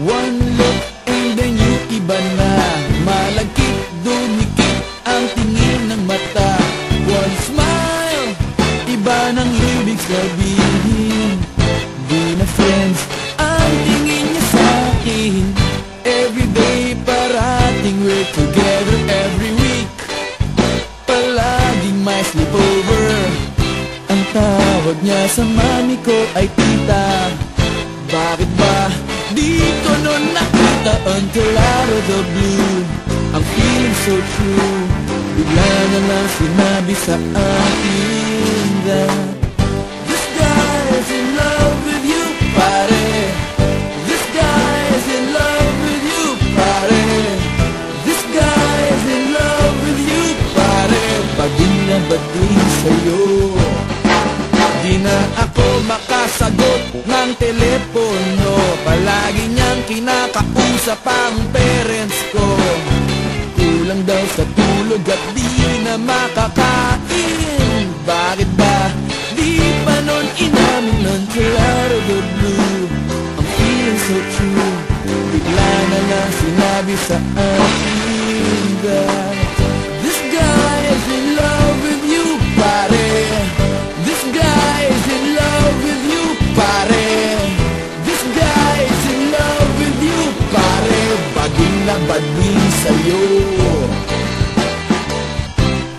One look and then you iba na. Malagkit, dumikit ang tingin ng mata. One smile, iba nang ibig sabihin. Di na friends ang tingin niya sa'kin. Everyday parating we're together every week. Palaging may sleepover. Ang tawag niya sa mami ko ay tita. Bakit ba di ko nun nakita until out of the blue? Ang feeling so true. Bigla na lang sinabi sa akin that this guy is in love with you, pare. This guy is in love with you, pare. This guy is in love with you, pare. Paging na bading sa'yo, di na ako makasagot ng telepono. Palagi niyang kinakausap ang parents ko. Kulang daw sa tulog at di na makakain. Bakit ba di pa nun inamin until out of the blue? I'm feeling so true. Bigla na lang sinabi sa akin that this guy is in love with you, pare. This guy is in love with you, pare. This guy is in love with you, pare. Baging na baging sa'yo.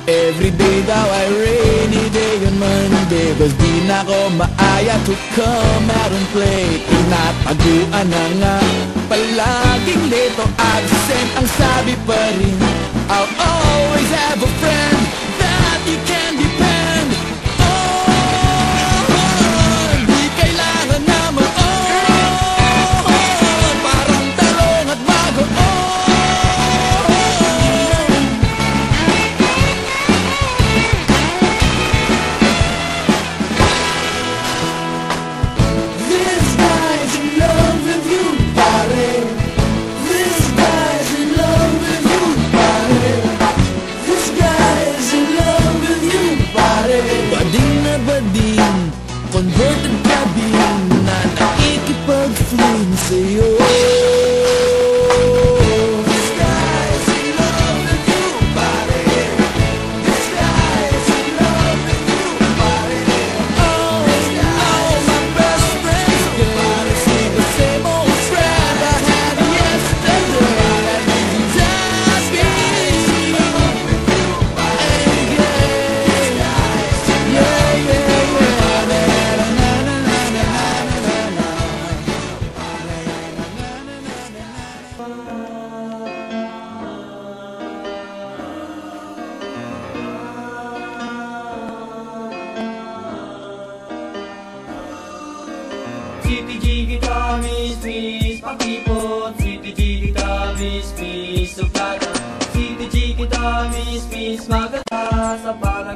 Everyday daw ay rainy day on Monday, cause di na ko maaya to come out and play. Tinataguan na nga, palaging late o absent. Ang sabi pa rin, I'll always have a friend that you can depend on. Di kailangan na ma-on, parang talong at bagoon. This guy's in love with you, pare. This guy's in love with you, pare. This guy's in love with you, pare. Bading na bading, converted cabin na nakikipag-fling sa'yo. This guy's in love with you, pare. This guy's in love with you, pare. Oh, my best friend, pare. See the same old friend I had yesterday. He's asking me again. Yeah, yeah, Sweetie Tamis, please, pakipot. Sweetie Tamis, please, suplada. Sweetie Tamis, please, maganda sa parang